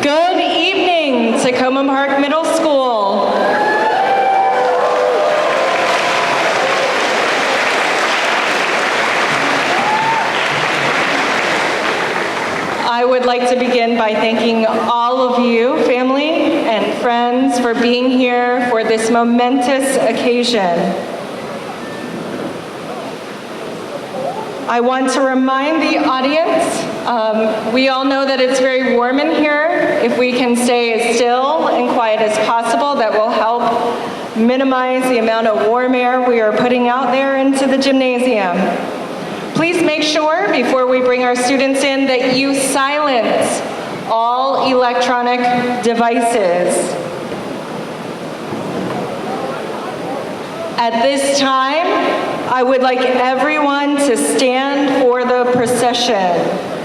Good evening, Tacoma Park Middle School. I would like to begin by thanking all of you, family and friends, for being here for this momentous occasion. I want to remind the audience, we all know that it's very warm in here. If we can stay as still and quiet as possible, that will help minimize the amount of warm air we are putting out there into the gymnasium. Please make sure before we bring our students in that you silence all electronic devices. At this time, I would like everyone to stand for the procession.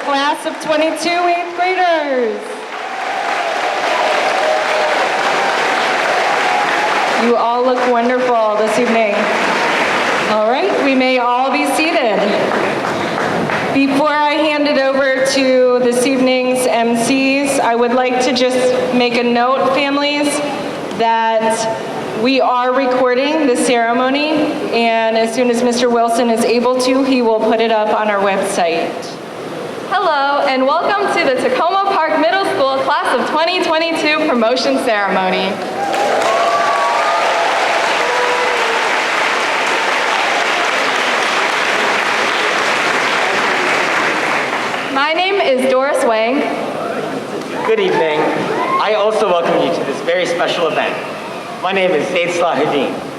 Class of 22 8th graders. You all look wonderful this evening. All right, we may all be seated. Before I hand it over to this evening's MCs, I would like to just make a note, families, that we are recording the ceremony, and as soon as Mr. Wilson is able to, he will put it up on our website. Hello, and welcome to the Tacoma Park Middle School Class of 2022 Promotion Ceremony. My name is Doris Wang. Good evening. I also welcome you to this very special event. My name is Zaid Salahuddin.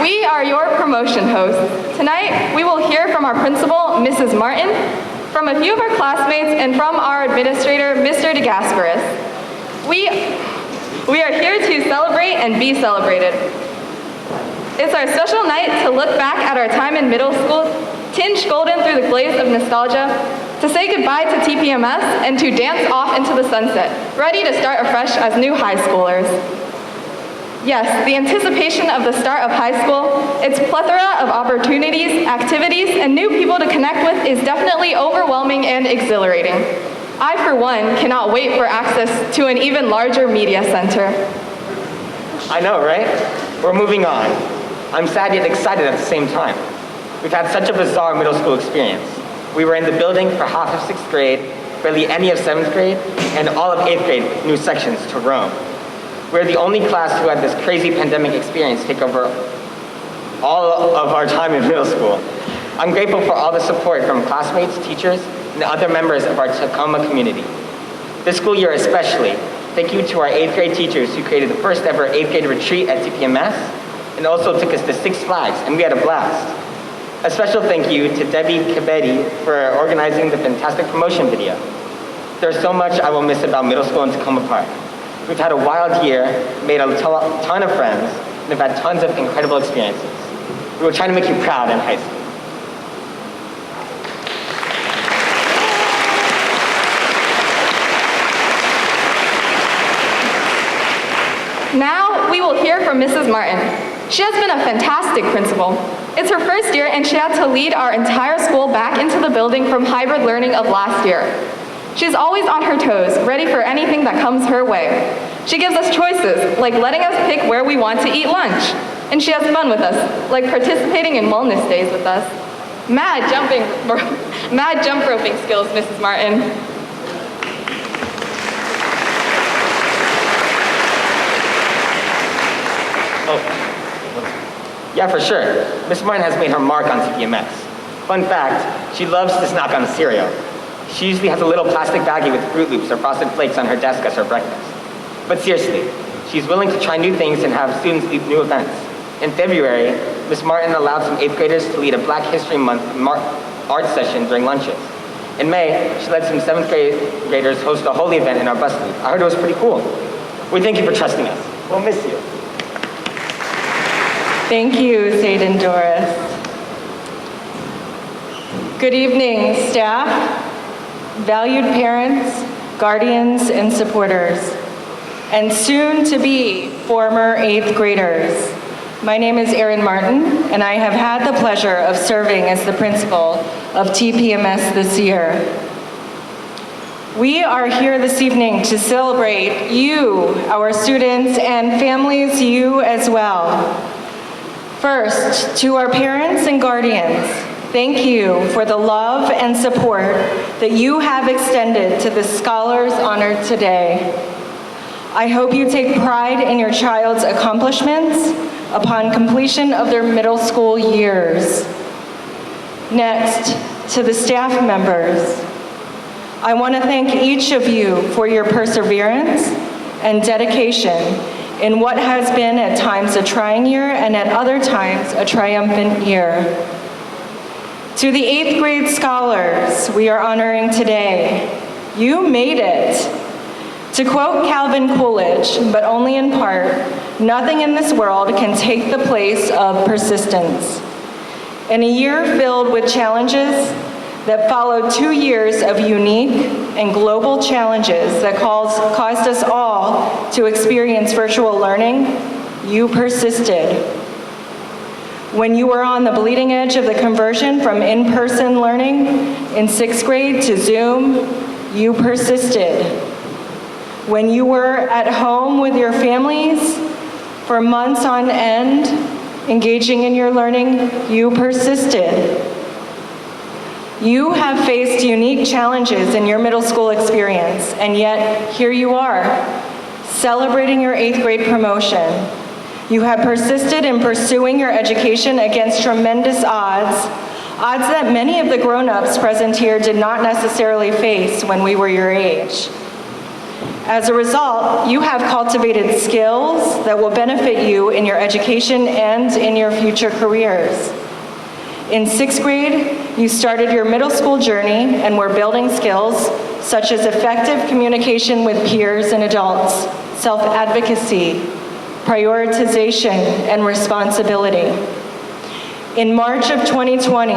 We are your promotion hosts. Tonight, we will hear from our principal, Mrs. Martin, from a few of our classmates, and from our administrator, Mr. DeGasperis. We are here to celebrate and be celebrated. It's our special night to look back at our time in middle school, tinged golden through the glaze of nostalgia, to say goodbye to TPMS, and to dance off into the sunset, ready to start afresh as new high schoolers. Yes, the anticipation of the start of high school, its plethora of opportunities, activities, and new people to connect with is definitely overwhelming and exhilarating. I, for one, cannot wait for access to an even larger media center. I know, right? We're moving on. I'm sad yet excited at the same time. We've had such a bizarre middle school experience. We were in the building for half of 6th grade, barely any of 7th grade, and all of 8th grade with new sections to roam. We're the only class who had this crazy pandemic experience take over all of our time in middle school. I'm grateful for all the support from classmates, teachers, and other members of our Tacoma community. This school year especially, thank you to our 8th grade teachers who created the first ever 8th grade retreat at TPMS and also took us to Six Flags, and we had a blast. A special thank you to Debbie Kabedi for organizing the fantastic promotion video. There's so much I will miss about middle school in Tacoma Park. We've had a wild year, made a ton of friends, and have had tons of incredible experiences. We will try to make you proud in high school. Now, we will hear from Mrs. Martin. She has been a fantastic principal. It's her first year, and she had to lead our entire school back into the building from hybrid learning of last year. She's always on her toes, ready for anything that comes her way. She gives us choices, like letting us pick where we want to eat lunch. And she has fun with us, like participating in wellness days with us. Mad jump roping skills, Mrs. Martin. Yeah, for sure. Miss Martin has made her mark on TPMS. Fun fact, she loves to snack on cereal. She usually has a little plastic baggie with Fruit Loops or Frosted Flakes on her desk as her breakfast. But seriously, She's willing to try new things and have students lead new events. In February, Ms. Martin allowed some 8th graders to lead a Black History Month art session during lunches. In May, she let some 7th graders host a holy event in our bus loop. I heard it was pretty cool. We thank you for trusting us. We'll miss you. Thank you, Zaid and Doris. Good evening, staff, valued parents, guardians, and supporters, and soon-to-be former 8th graders. My name is Erin Martin, and I have had the pleasure of serving as the principal of TPMS this year. We are here this evening to celebrate you, our students, and families, you as well. First, to our parents and guardians, thank you for the love and support that you have extended to the scholars honored today. I hope you take pride in your child's accomplishments upon completion of their middle school years. Next, to the staff members, I want to thank each of you for your perseverance and dedication in what has been at times a trying year and at other times a triumphant year. To the 8th grade scholars we are honoring today, you made it. To quote Calvin Coolidge, but only in part, nothing in this world can take the place of persistence. In a year filled with challenges that followed 2 years of unique and global challenges that caused us all to experience virtual learning, you persisted. When you were on the bleeding edge of the conversion from in-person learning in 6th grade to Zoom, you persisted. When you were at home with your families for months on end, engaging in your learning, you persisted. You have faced unique challenges in your middle school experience, and yet here you are, celebrating your 8th grade promotion. You have persisted in pursuing your education against tremendous odds that many of the grown-ups present here did not necessarily face when we were your age. As a result, you have cultivated skills that will benefit you in your education and in your future careers. In 6th grade, you started your middle school journey and were building skills such as effective communication with peers and adults, self-advocacy, prioritization, and responsibility. In March of 2020,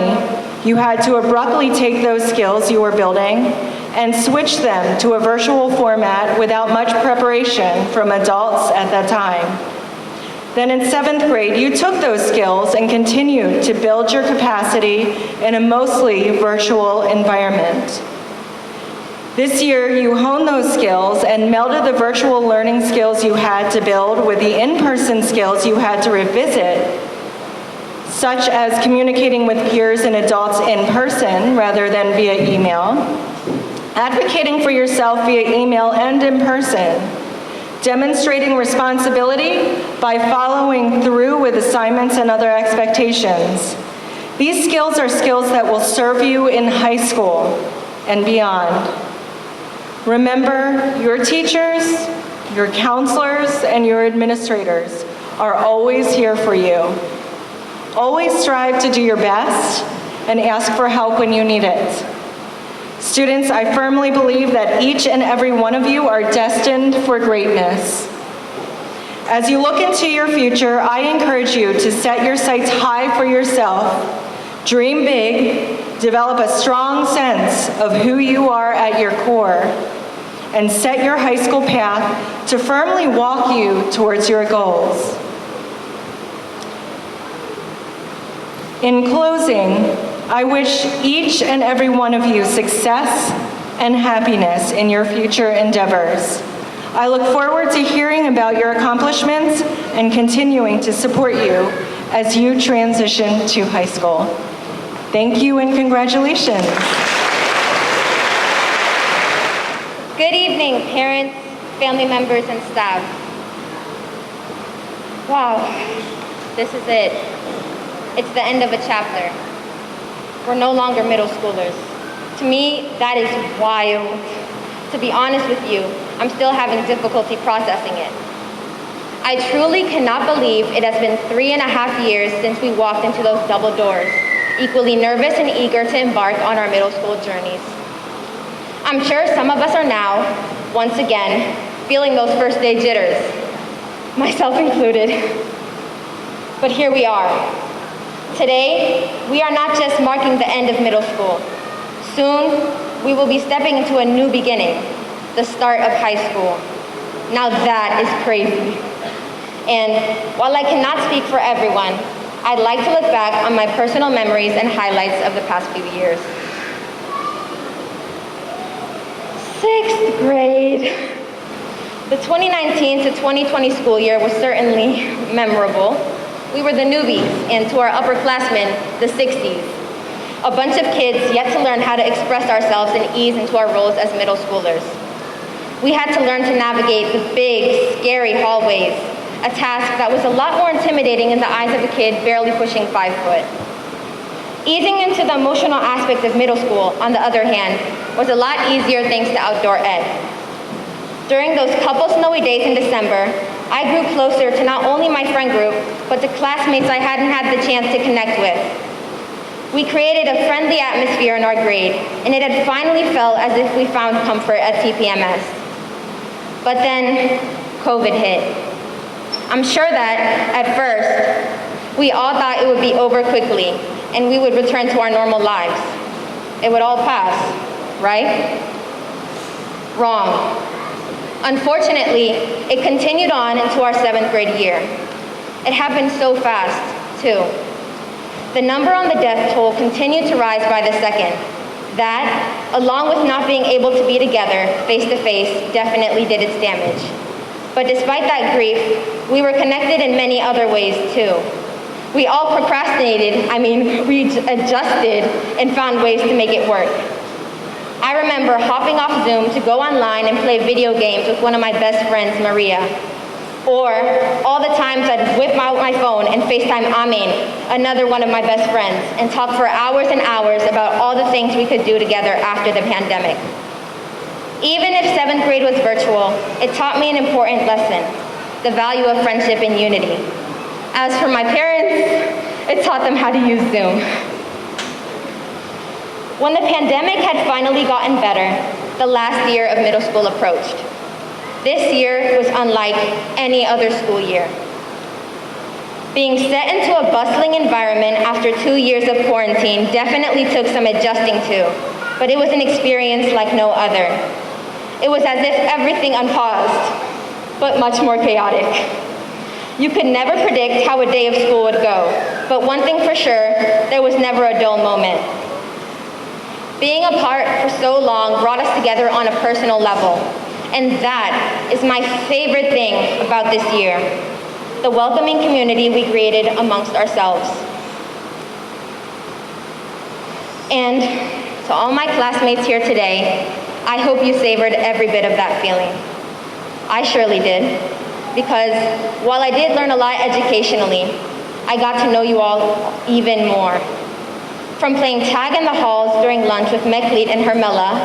you had to abruptly take those skills you were building and switch them to a virtual format without much preparation from adults at that time. Then in 7th grade, you took those skills and continued to build your capacity in a mostly virtual environment. This year, you honed those skills and melded the virtual learning skills you had to build with the in-person skills you had to revisit, such as communicating with peers and adults in person rather than via email, advocating for yourself via email and in person, demonstrating responsibility by following through with assignments and other expectations. These skills are skills that will serve you in high school and beyond. Remember, your teachers, your counselors, and your administrators are always here for you. Always strive to do your best and ask for help when you need it. Students, I firmly believe that each and every one of you are destined for greatness. As you look into your future, I encourage you to set your sights high for yourself, dream big, develop a strong sense of who you are at your core, and set your high school path to firmly walk you towards your goals. In closing, I wish each and every one of you success and happiness in your future endeavors. I look forward to hearing about your accomplishments and continuing to support you as you transition to high school. Thank you and congratulations. Good evening, parents, family members, and staff. Wow, this is it. It's the end of a chapter. We're no longer middle schoolers. To me, that is wild. To be honest with you, I'm still having difficulty processing it. I truly cannot believe it has been 3.5 years since we walked into those double doors, equally nervous and eager to embark on our middle school journeys. I'm sure some of us are now, once again, feeling those first day jitters, myself included. But here we are. Today, we are not just marking the end of middle school. Soon, we will be stepping into a new beginning, the start of high school. Now that is crazy. And while I cannot speak for everyone, I'd like to look back on my personal memories and highlights of the past few years. 6th grade. The 2019 to 2020 school year was certainly memorable. We were the newbies, and to our upperclassmen, the 60s. A bunch of kids yet to learn how to express ourselves and ease into our roles as middle schoolers. We had to learn to navigate the big, scary hallways, a task that was a lot more intimidating in the eyes of a kid barely pushing 5 foot. Easing into the emotional aspect of middle school, on the other hand, was a lot easier thanks to outdoor ed. During those couple snowy days in December, I grew closer to not only my friend group, but to classmates I hadn't had the chance to connect with. We created a friendly atmosphere in our grade, and it had finally felt as if we found comfort at TPMS. But then, COVID hit. I'm sure that, at first, we all thought it would be over quickly, and we would return to our normal lives. It would all pass, right? Wrong. Unfortunately, it continued on into our 7th grade year. It happened so fast, too. The number on the death toll continued to rise by the second. That, along with not being able to be together face-to-face, definitely did its damage. But despite that grief, we were connected in many other ways, too. We all procrastinated, we adjusted and found ways to make it work. I remember hopping off Zoom to go online and play video games with one of my best friends, Maria. Or all the times I'd whip out my phone and FaceTime Amin, another one of my best friends, and talk for hours and hours about all the things we could do together after the pandemic. Even if 7th grade was virtual, it taught me an important lesson, the value of friendship and unity. As for my parents, it taught them how to use Zoom. When the pandemic had finally gotten better, the last year of middle school approached. This year was unlike any other school year. Being set into a bustling environment after 2 years of quarantine definitely took some adjusting to, but it was an experience like no other. It was as if everything unpaused, but much more chaotic. You could never predict how a day of school would go, but one thing for sure, there was never a dull moment. Being apart for so long brought us together on a personal level, and that is my favorite thing about this year, the welcoming community we created amongst ourselves. And to all my classmates here today, I hope you savored every bit of that feeling. I surely did, because while I did learn a lot educationally, I got to know you all even more. From playing tag in the halls during lunch with Meklit and Hermela,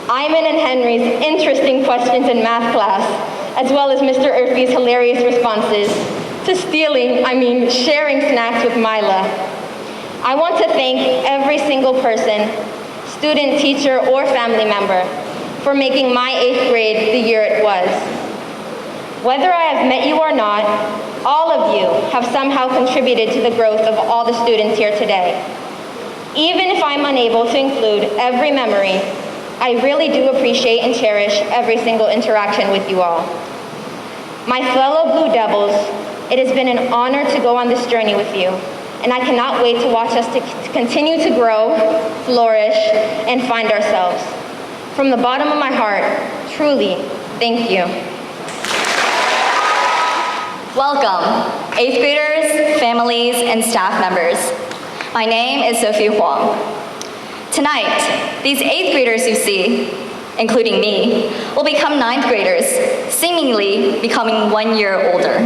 Ayman and Henry's interesting questions in math class, as well as Mr. Urfi's hilarious responses, to sharing snacks with Mila. I want to thank every single person, student, teacher, or family member, for making my 8th grade the year it was. Whether I have met you or not, all of you have somehow contributed to the growth of all the students here today. Even if I'm unable to include every memory, I really do appreciate and cherish every single interaction with you all. My fellow Blue Devils, it has been an honor to go on this journey with you, and I cannot wait to watch us to continue to grow, flourish, and find ourselves. From the bottom of my heart, truly, thank you. Welcome, 8th graders, families, and staff members. My name is Sophie Huang. Tonight, these 8th graders you see, including me, will become 9th graders, seemingly becoming 1 year older.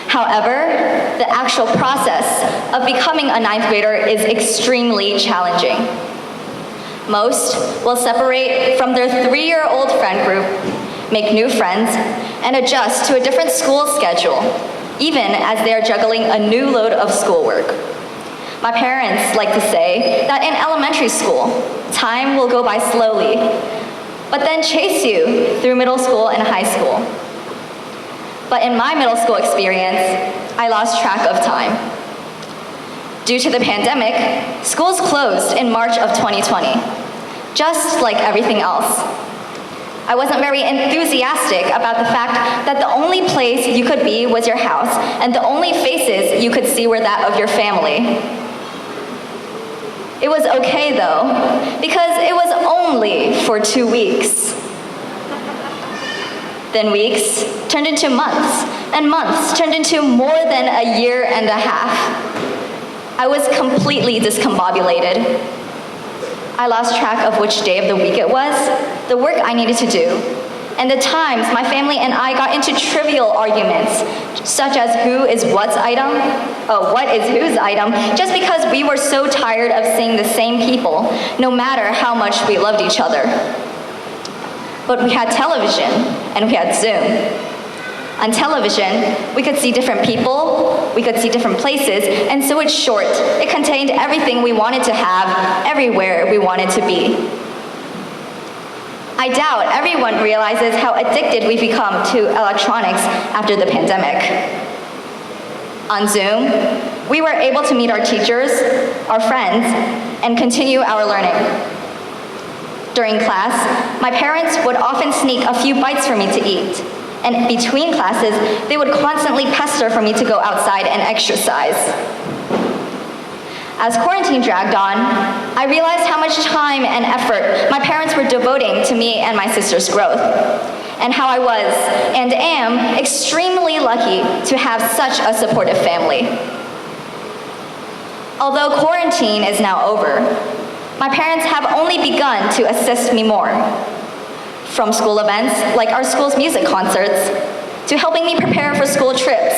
However, the actual process of becoming a 9th grader is extremely challenging. Most will separate from their 3-year-old friend group make new friends, and adjust to a different school schedule, even as they are juggling a new load of schoolwork. My parents like to say that in elementary school, time will go by slowly, but then chase you through middle school and high school. But in my middle school experience, I lost track of time. Due to the pandemic, schools closed in March of 2020, just like everything else. I wasn't very enthusiastic about the fact that the only place you could be was your house, and the only faces you could see were that of your family. It was okay though, because it was only for 2 weeks. Then weeks turned into months, and months turned into more than a year and a half. I was completely discombobulated. I lost track of which day of the week it was, the work I needed to do, and the times my family and I got into trivial arguments, such as who is what's item, what is whose item, just because we were so tired of seeing the same people, no matter how much we loved each other. But we had television, and we had Zoom. On television, we could see different people, we could see different places, and so it's short. It contained everything we wanted to have, everywhere we wanted to be. I doubt everyone realizes how addicted we've become to electronics after the pandemic. On Zoom, we were able to meet our teachers, our friends, and continue our learning. During class, my parents would often sneak a few bites for me to eat. And between classes, they would constantly pester for me to go outside and exercise. As quarantine dragged on, I realized how much time and effort my parents were devoting to me and my sister's growth, and how I was, and am, extremely lucky to have such a supportive family. Although quarantine is now over, my parents have only begun to assist me more. From school events, like our school's music concerts, to helping me prepare for school trips.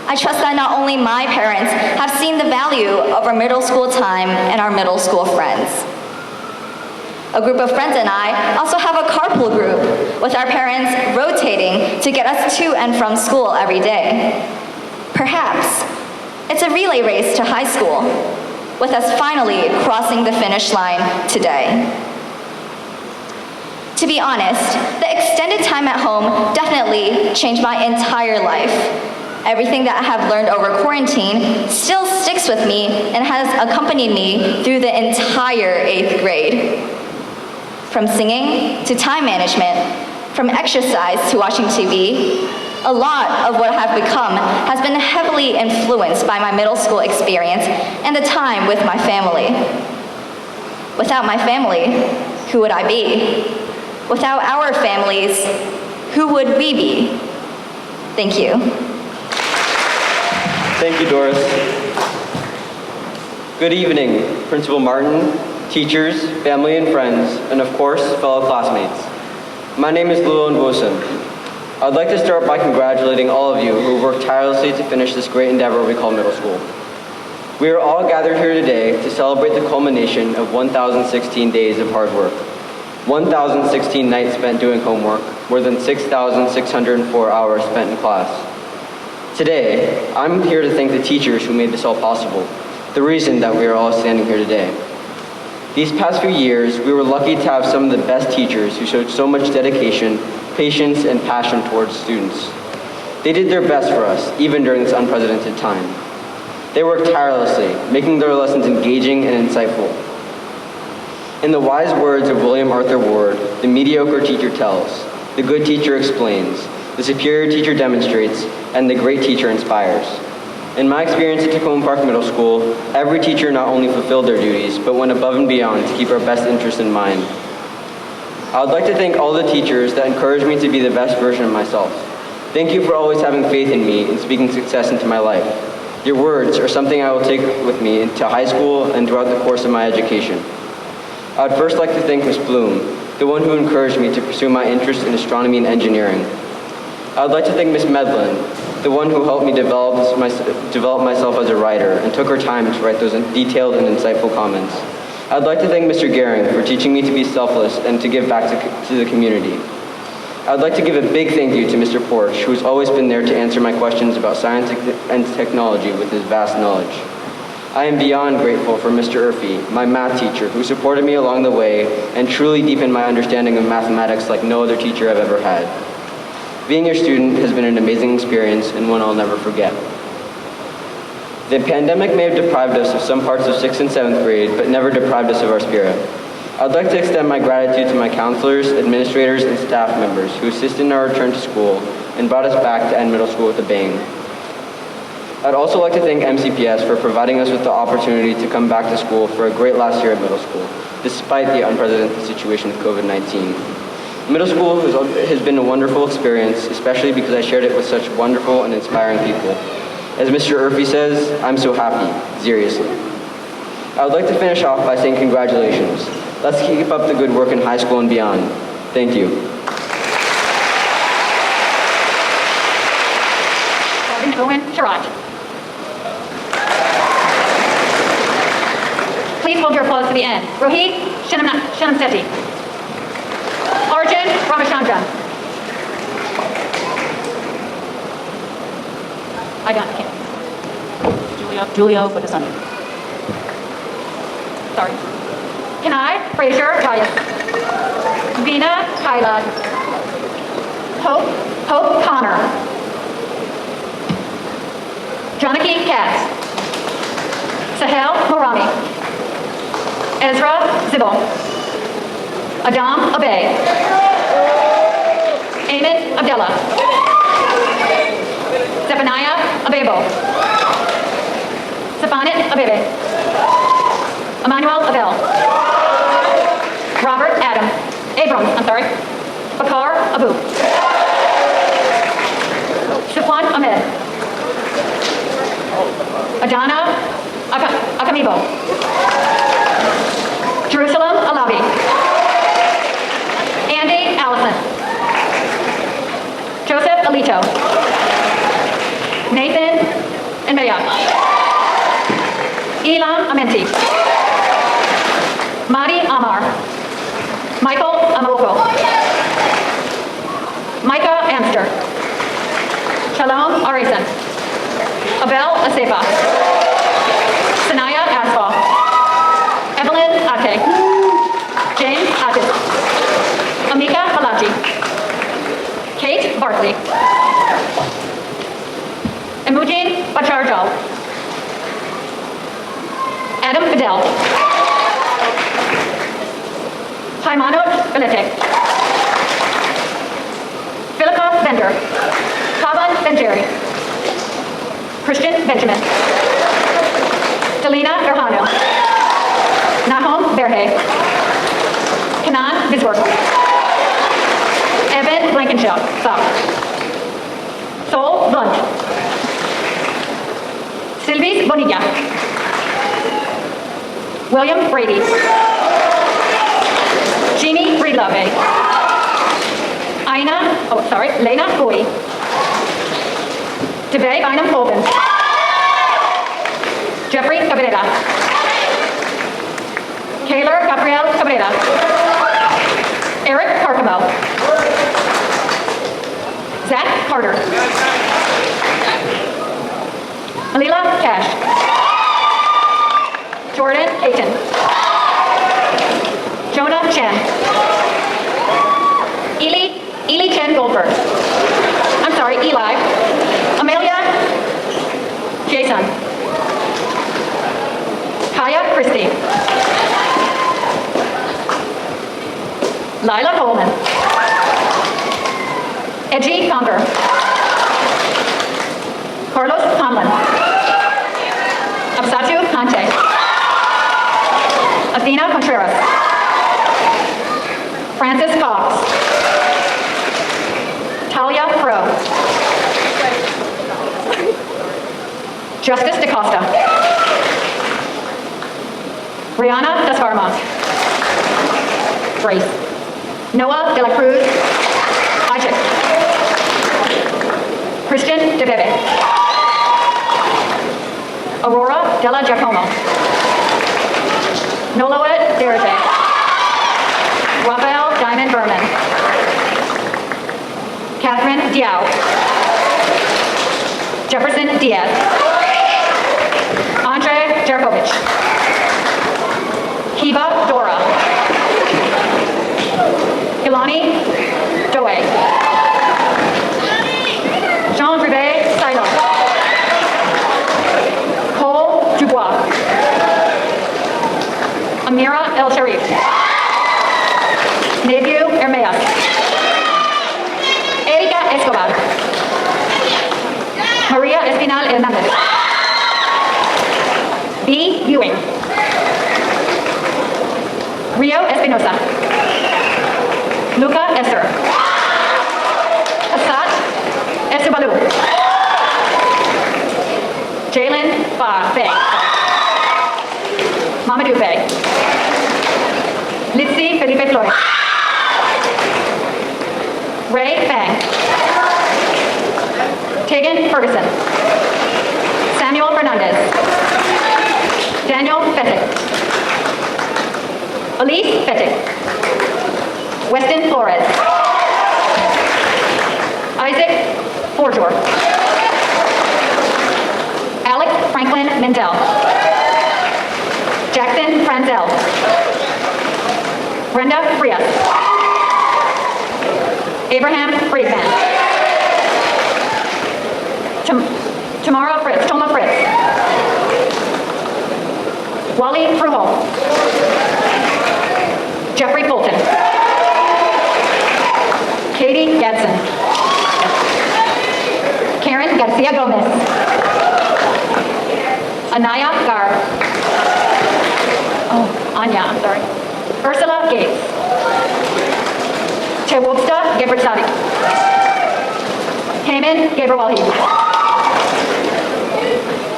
I trust that not only my parents have seen the value of our middle school time and our middle school friends. A group of friends and I also have a carpool group, with our parents rotating to get us to and from school every day. Perhaps it's a relay race to high school, with us finally crossing the finish line today. To be honest, the extended time at home definitely changed my entire life. Everything that I have learned over quarantine still sticks with me and has accompanied me through the entire 8th grade. From singing to time management, from exercise to watching TV, a lot of what I have become has been heavily influenced by my middle school experience and the time with my family. Without my family, who would I be? Without our families, who would we be? Thank you. Thank you, Doris. Good evening, Principal Martin, teachers, family and friends, and of course, fellow classmates. My name is Luo Nwosun. I'd like to start by congratulating all of you who worked tirelessly to finish this great endeavor we call middle school. We are all gathered here today to celebrate the culmination of 1,016 days of hard work. 1,016 nights spent doing homework, more than 6,604 hours spent in class. Today, I'm here to thank the teachers who made this all possible, the reason that we are all standing here today. These past few years, we were lucky to have some of the best teachers who showed so much dedication, patience, and passion towards students. They did their best for us, even during this unprecedented time. They worked tirelessly, making their lessons engaging and insightful. In the wise words of William Arthur Ward, the mediocre teacher tells, the good teacher explains, the superior teacher demonstrates, and the great teacher inspires. In my experience at Tacoma Park Middle School, every teacher not only fulfilled their duties, but went above and beyond to keep our best interests in mind. I would like to thank all the teachers that encouraged me to be the best version of myself. Thank you for always having faith in me and speaking success into my life. Your words are something I will take with me into high school and throughout the course of my education. I would first like to thank Ms. Bloom, the one who encouraged me to pursue my interest in astronomy and engineering. I would like to thank Ms. Medlin, the one who helped me develop myself as a writer and took her time to write those detailed and insightful comments. I would like to thank Mr. Gehring for teaching me to be selfless and to give back to the community. I would like to give a big thank you to Mr. Porch, who has always been there to answer my questions about science and technology with his vast knowledge. I am beyond grateful for Mr. Urfi, my math teacher, who supported me along the way and truly deepened my understanding of mathematics like no other teacher I've ever had. Being your student has been an amazing experience and one I'll never forget. The pandemic may have deprived us of some parts of 6th and 7th grade, but never deprived us of our spirit. I'd like to extend my gratitude to my counselors, administrators, and staff members who assisted in our return to school and brought us back to end middle school with a bang. I'd also like to thank MCPS for providing us with the opportunity to come back to school for a great last year at middle school, despite the unprecedented situation with COVID-19. Middle school has been a wonderful experience, especially because I shared it with such wonderful and inspiring people. As Mr. Urfi says, I'm so happy, seriously. I would like to finish off by saying congratulations. Let's keep up the good work in high school and beyond. Thank you. Owen Sharad. Please hold your applause to the end. Rohit Shanamsetti. Arjun Ramachandran. I can't. Julio Bodasani. Sorry. Kenai Fraser Reyes. Vina Kyla. Hope Connor. Janaki Katz. Sahel Morami. Ezra Zibel. Adam Abay. Eamon Abdullah. Zephaniah Abebo. Stefanit Abebe. Emmanuel Abel. Robert Abrams, Bakar Abu. Shafwan Ahmed. Adana Akamibo. Jerusalem Alabi. Andy Allison. Joseph Alito. Nathan Enmeya. Elam Amenti. Madi Amar. Michael Amoko. Micah Amster. Shalom Arisan. Abel Asefa. Sanaya Asfa. Evelyn Ate. James Atis. Amika Malachi. Kate Bartley. Emujin Bacharjal. Adam Fidel. Haimanot Beletek. Philippa Bender. Kavan Benjeri. Christian Benjamin. Delina Erhano. Nahom Berhe. Kanan Bisworth. Evan Blankenship. Sol Blunt. Sylvie Bonilla. William Brady. Jeannie Breedlove. Lena Bowie. Debay Bynum Colvin. Jeffrey Cabrera. Taylor Gabriel Cabrera. Eric Carcamo. Zach Carter. Malila Cash. Jordan Ayton. Jonah Chen. Eli Chen Goldberg. Eli. Amelia Jason. Kaya Christie. Lila Coleman. Edgy Conger. Carlos Conlon. Absatu Kante. Athena Contreras. Francis Cox. Talia Pro. Justice DaCosta. Rihanna Desfarma. Grace. Noah De La Cruz. Isaac. Christian DeBebe. Aurora Della Giacomo. Noloet Derete. Rafael Diamond Berman. Diao. Jefferson Diaz. Andre Jerkovich. Kiva Dora. Ilani Doe. Jean-Rivet Silo. Cole Dubois. Amira El Sharif. Nebu Hermeas. Erika Escobar. Maria Espinal Hernandez. B. Ewing. Rio Espinosa. Luca Esther. Asat Esubalu. Jalen Faye. Mamadou Faye. Litzy Felipe Flores. Ray Fang. Tegan Ferguson. Samuel Fernandez. Daniel Fettig. Elise Fettig. Weston Flores. Isaac Forjor. Alex Franklin Mendel. Jackson Franzel. Brenda Frias. Abraham Friedman. Toma Fritz. Wally Fruho. Jeffrey Fulton. Katie Gadsden. Karen Garcia Gomez. Anaya Gar. Anya, I'm sorry. Ursula Gates. Chewobsta Gebrtsadi. Cayman Gabriel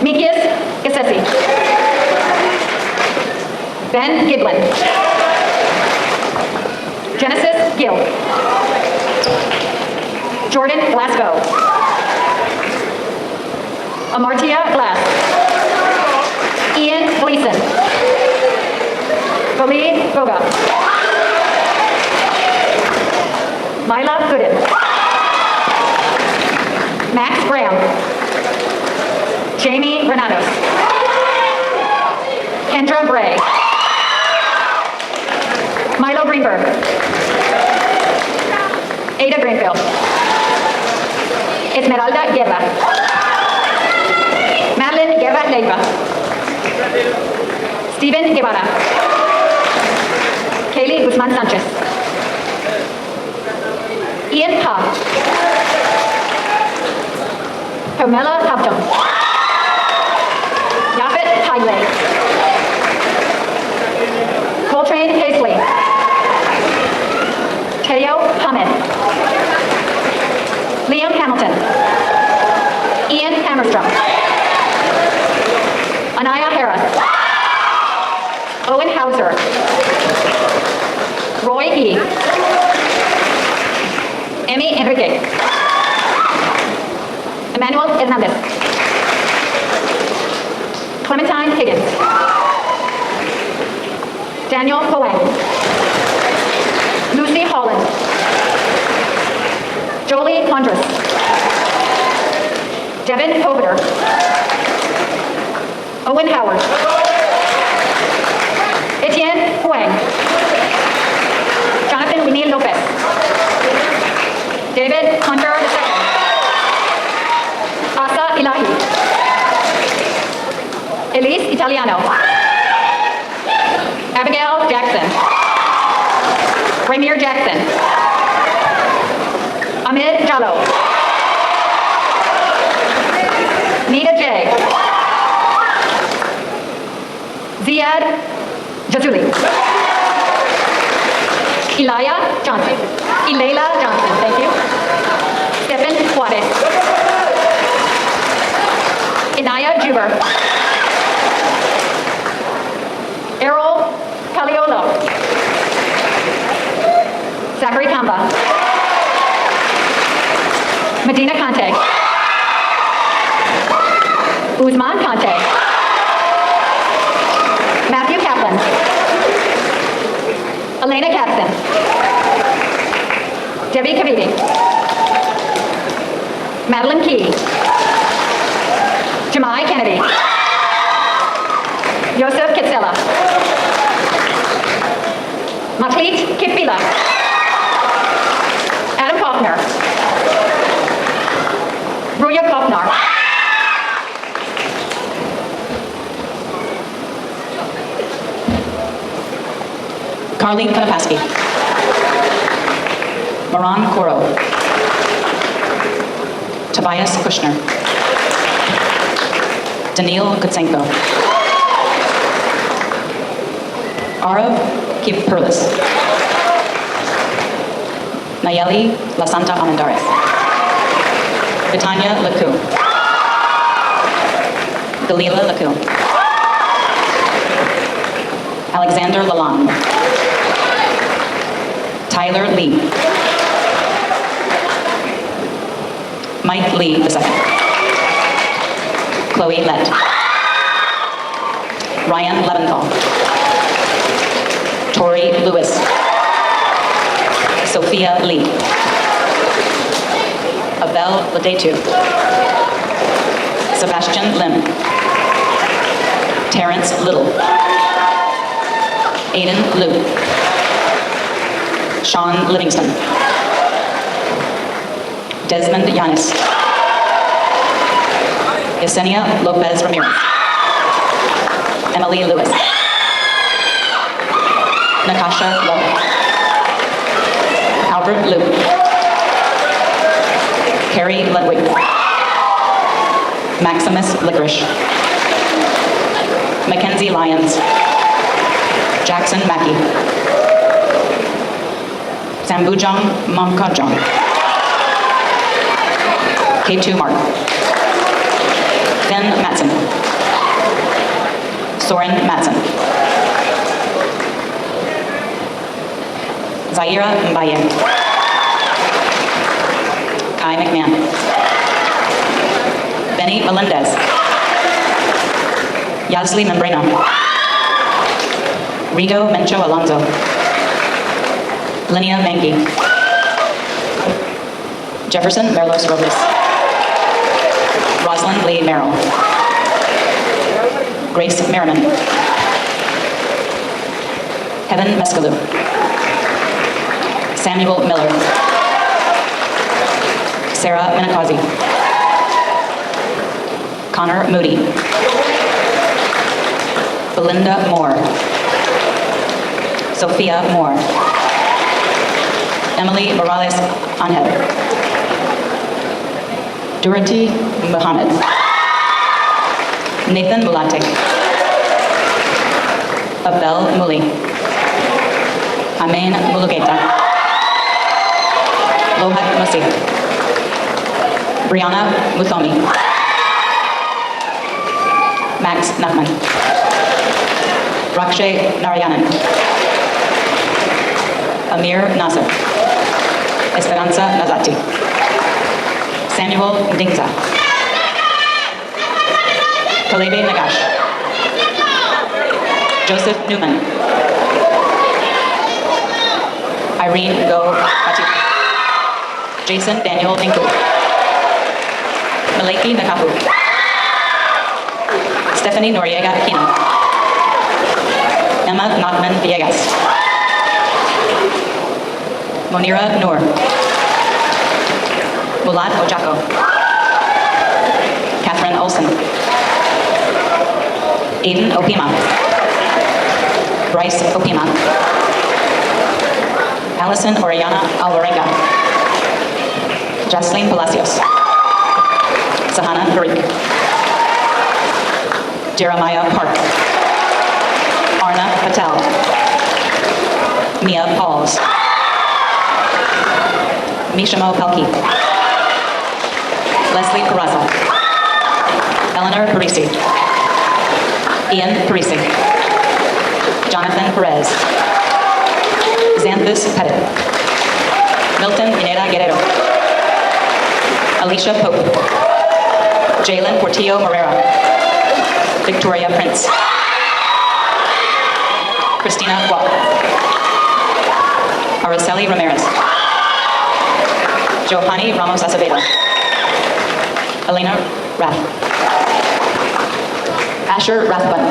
Mikias Gassesi. Ben Giblin. Genesis Gill. Jordan Glasgow. Amartya Glass. Ian Gleason. Khalid Goga. Mila Gooden. Max Graham. Jamie Granados. Kendra Bray. Milo Greenberg. Ada Greenfield. Esmeralda Guerra. Madeline Guerra Leiva. Steven Guevara. Kaylee Guzman Sanchez. Ian Ha. Pamela Hampton. Yaphet Haile. Coltrane Paisley. Teo Hamed. Liam Hamilton. Ian Hammerstrom. Anaya Harris. Owen Hauser. Roy E. Emmy Enrique. Emmanuel Hernandez. Clementine Higgins. Daniel Cohen. Lucy Holland. Jolie Condras. Devin Hoveder. Owen Howard. Etienne Huang. Jonathan Winnie Lopez. David Hunter II. Asa Ilahi. Elise Italiano. Abigail Jackson. Rainier Jackson. Ahmed Jallo. Nita J. Ziad Jazuli. Elia Johnson. Elayla Johnson, thank you. Stephen Juarez. Inaya Juber. Errol Caliolo. Zachary Kamba. Medina Conte. Uzman Conte. Matthew Kaplan. Elena Kapson. Debbie Kavidi. Madeline Key. Jemai Kennedy. Joseph Kitzella. Maklit Kipila. Adam Kopner. Ruya Kopnar. Carly Konopaski. Moran Koro. Tobias Kushner. Daniil Kutsenko. Arav Kipperlis. Nayeli La Santa Amendares. Vitanya Laku. Galila Laku. Alexander Lalonde. Tyler Lee. Mike Lee II. Chloe Lett. Ryan Leventhal. Tori Lewis. Sophia Lee. Abel Ladetu. Sebastian Lim. Terrence Little. Aiden Liu. Sean Livingston. Desmond Yanis. Yesenia Lopez Ramirez. Emily Lewis. Natasha Lowe. Albert Liu. Carrie Ludwig. Maximus Licorice. Mackenzie Lyons. Jackson Mackey. Sambujang Mamkajong. K2 Mark. Ben Matson. Soren Matson. Zaira Mbaye. Kai McMahon. Benny Melendez. Yasli Membreno. Rigo Mencho Alonso. Linnea Mengi. Jefferson Merlos Robles. Rosalind Lee Merrill. Grace Merriman. Heaven Mescalou. Samuel Miller. Sarah Menakazi. Connor Moody. Belinda Moore. Sophia Moore. Emily Morales Anhed. Durati Muhammad. Nathan Mulate. Abel Muli. Amen Mulugeta. Lohat Musi. Brianna Muthomi. Max Nachman. Rakshay Narayanan. Amir Nasser. Esperanza Nazati. Samuel Dingza. Kalebe Nagash. Joseph Newman. Irene Go Pati. Jason Daniel Ninku. Maleki Nakapu. Stephanie Noriega Aquino. Emma Nachman Villegas. Monira Noor. Mulat Ojako. Catherine Olson. Aiden Opima. Bryce Opima. Allison Oriana Alvarenga. Jocelyn Palacios. Sahana Parikh. Jeremiah Park. Arna Patel. Mia Pauls. Mishamo Pelkey. Leslie Peraza. Eleanor Parisi. Ian Parisi. Jonathan Perez. Xanthus Pettit. Milton Pineda Guerrero. Alicia Pope. Jalen Portillo Morera. Victoria Prince. Christina Guap. Araceli Ramirez. Johanny Ramos Acevedo. Elena Rath. Asher Rathbun.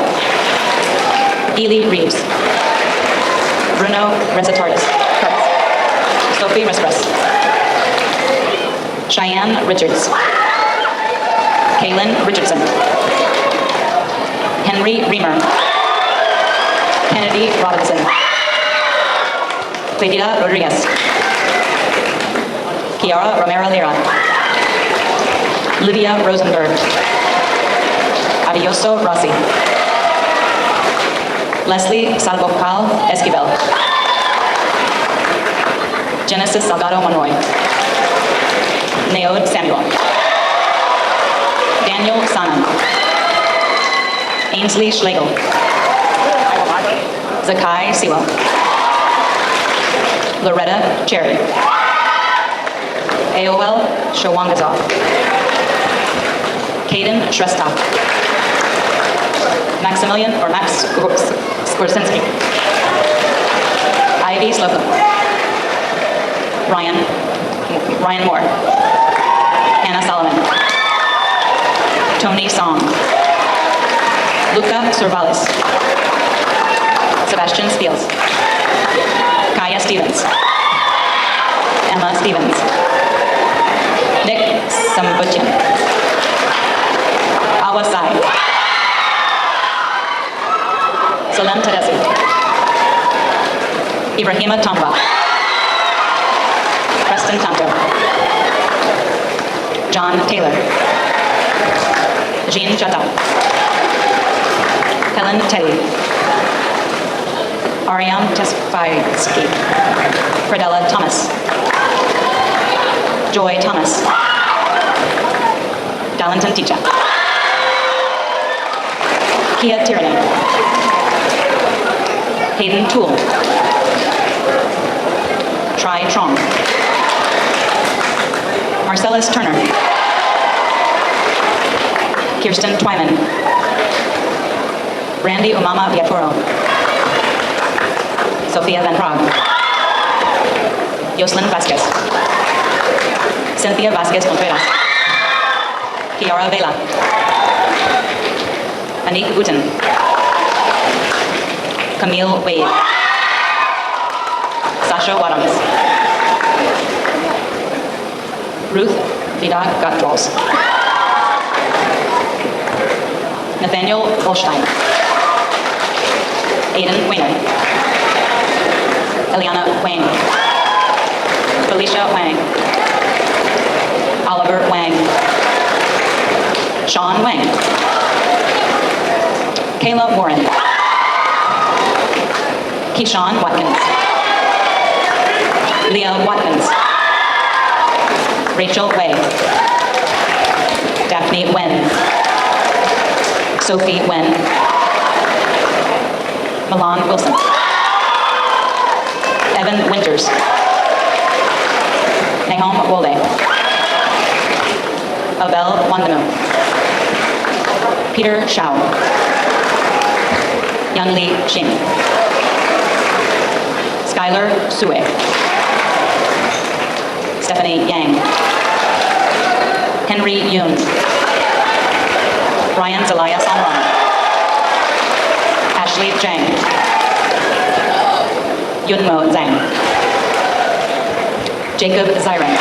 Ely Reeves. Bruno Resatardis. Sophie Respress. Cheyenne Richards. Kaylin Richardson. Henry Reamer. Kennedy Robinson. Cledia Rodriguez. Kiara Romero Lira. Lydia Rosenberg. Arioso Rossi. Leslie Salvocal Esquivel. Genesis Salgado Monroy. Naod Samuel. Daniel Sanan. Ainsley Schlegel. Zakai Sewell. Loretta Cherry. Aol Shawangazov. Caden Shrestov. Maximilian or Max Skorzinski. Ivy Slocum. Ryan Moore. Anna Solomon. Tony Song. Luca Sorvalis. Sebastian Spiels. Kaya Stevens. Emma Stevens. Nick Sambutian. Awa Sai. Solen Tedesi. Ibrahima Tamba. Preston Tanto. John Taylor. Jean Chata. Helen Teddy. Ariane Tesfaitsky. Fredella Thomas. Joy Thomas. Dallinton Ticha. Kia Tierney. Hayden Toole. Tri Trong. Marcellus Turner. Kirsten Twyman. Randy Umama Viatoro. Sophia Van Praag. Yoslin Vasquez. Cynthia Vasquez Contreras. Kiara Vela. Anik Buten. Camille Wade. Sasha Wadams. Ruth Vida Gottwals. Nathaniel Holstein. Aiden Weiner. Eliana Wang. Felicia Wang. Oliver Wang. Sean Wang. Kayla Warren. Keyshawn Watkins. Leah Watkins. Rachel Way. Daphne Wen. Sophie Wen. Milan Wilson. Evan Winters. Nahom Wole. Abel Wandamo. Peter Shao. Yunli Shin. Skylar Sue. Stephanie Yang. Henry Yoon. Brian Zelaya Samran. Ashley Zhang. Yunmo Zhang. Jacob Zyron.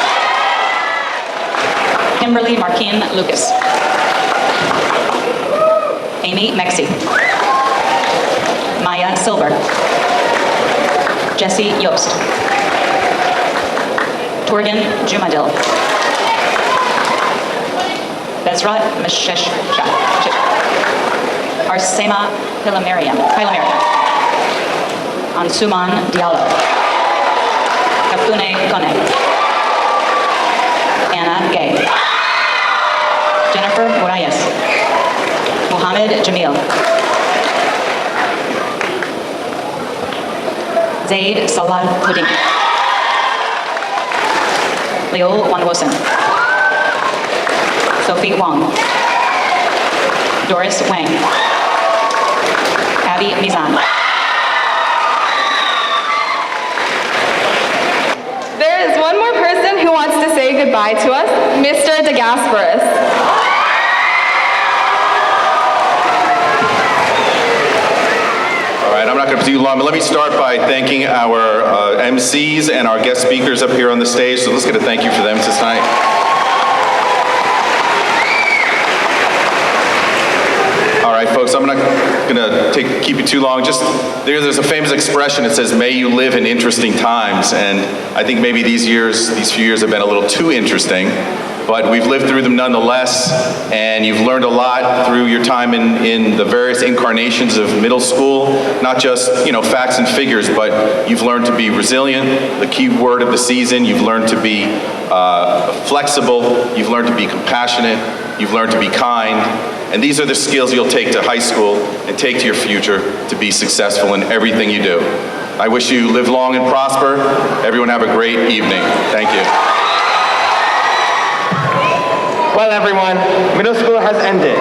Kimberly Markeen Lucas. Amy Mexi. Maya Silver. Jesse Yost. Torgan Jumadil. Bezrat Meshesha. Arsema Hilamarian. Ansuman Diallo. Kapune Kone. Anna Gay. Jennifer Morales. Mohammed Jamil. Zaid Salah Pudding. Leo Wanwosen. Sophie Wong. Doris Wang. Abby Mizan. There is one more person who wants to say goodbye to us, Mr. DeGasperis. keep you long, but let me start by thanking our MCs and our guest speakers up here on the stage. So let's get a thank you for them tonight. All right, folks, I'm not gonna keep you too long. Just there's a famous expression. It says, "May you live in interesting times." And I think maybe these few years have been a little too interesting. But we've lived through them nonetheless, and you've learned a lot through your time in the various incarnations of middle school, not just, facts and figures, but you've learned to be resilient, the key word of the season. You've learned to be flexible, you've learned to be compassionate, you've learned to be kind, and these are the skills you'll take to high school and take to your future to be successful in everything you do. I wish you live long and prosper. Everyone have a great evening. Thank you. Well, everyone, middle school has ended.